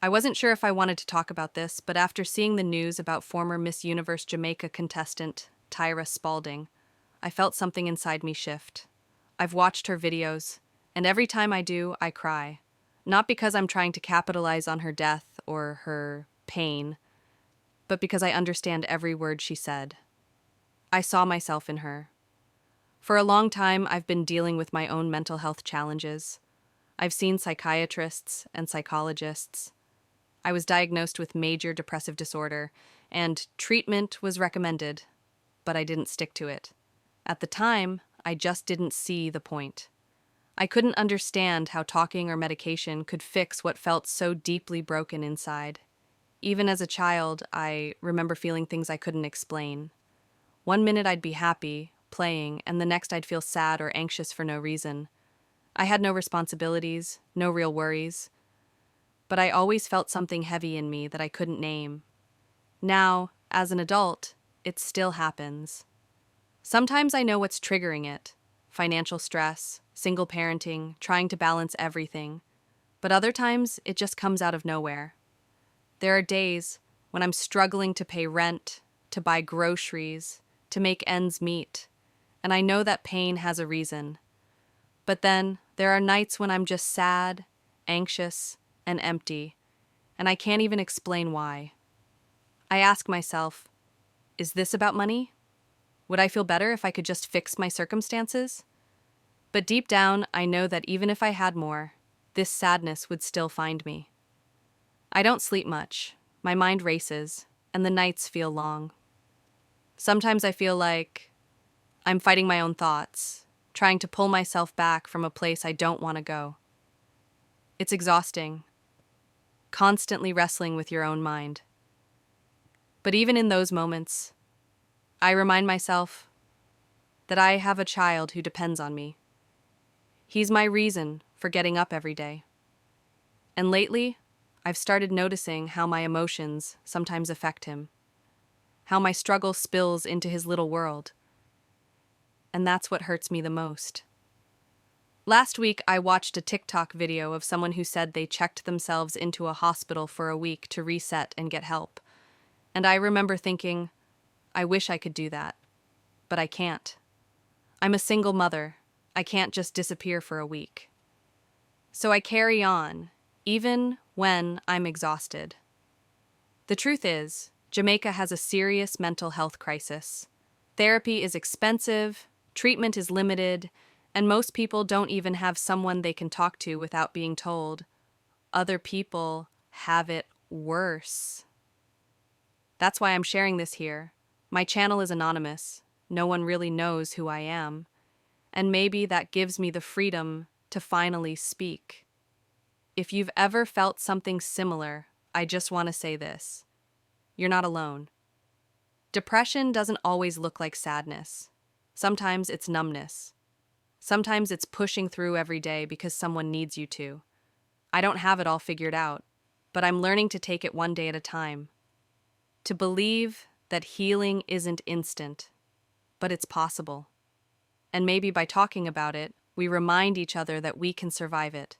I wasn't sure if I wanted to talk about this, but after seeing the news about former Miss Universe Jamaica contestant Tyra Spalding, I felt something inside me shift. I've watched her videos, and every time I do, I cry. Not because I'm trying to capitalize on her death or her pain, but because I understand every word she said. I saw myself in her. For a long time, I've been dealing with my own mental health challenges. I've seen psychiatrists and psychologists. I was diagnosed with major depressive disorder, and treatment was recommended, but I didn't stick to it. At the time, I just didn't see the point. I couldn't understand how talking or medication could fix what felt so deeply broken inside. Even as a child, I remember feeling things I couldn't explain. One minute I'd be happy, playing, and the next I'd feel sad or anxious for no reason. I had no responsibilities, no real worries, but I always felt something heavy in me that I couldn't name. Now, as an adult, it still happens. Sometimes I know what's triggering it: financial stress, single parenting, trying to balance everything. But other times, it just comes out of nowhere. There are days when I'm struggling to pay rent, to buy groceries, to make ends meet, and I know that pain has a reason. But then, there are nights when I'm just sad, anxious, and empty, and I can't even explain why. I ask myself, is this about money? Would I feel better if I could just fix my circumstances? But deep down, I know that even if I had more, this sadness would still find me. I don't sleep much, my mind races, and the nights feel long. Sometimes I feel like I'm fighting my own thoughts, trying to pull myself back from a place I don't want to go. It's exhausting, constantly wrestling with your own mind. But even in those moments, I remind myself that I have a child who depends on me. He's my reason for getting up every day. And lately, I've started noticing how my emotions sometimes affect him, how my struggle spills into his little world. And that's what hurts me the most. Last week, I watched a TikTok video of someone who said they checked themselves into a hospital for a week to reset and get help. And I remember thinking, I wish I could do that, but I can't. I'm a single mother. I can't just disappear for a week. So I carry on, even when I'm exhausted. The truth is, Jamaica has a serious mental health crisis. Therapy is expensive, treatment is limited, and most people don't even have someone they can talk to without being told, other people have it worse. That's why I'm sharing this here. My channel is anonymous. No one really knows who I am. And maybe that gives me the freedom to finally speak. If you've ever felt something similar, I just want to say this: you're not alone. Depression doesn't always look like sadness. Sometimes it's numbness. Sometimes it's pushing through every day because someone needs you to. I don't have it all figured out, but I'm learning to take it one day at a time. To believe that healing isn't instant, but it's possible. And maybe by talking about it, we remind each other that we can survive it.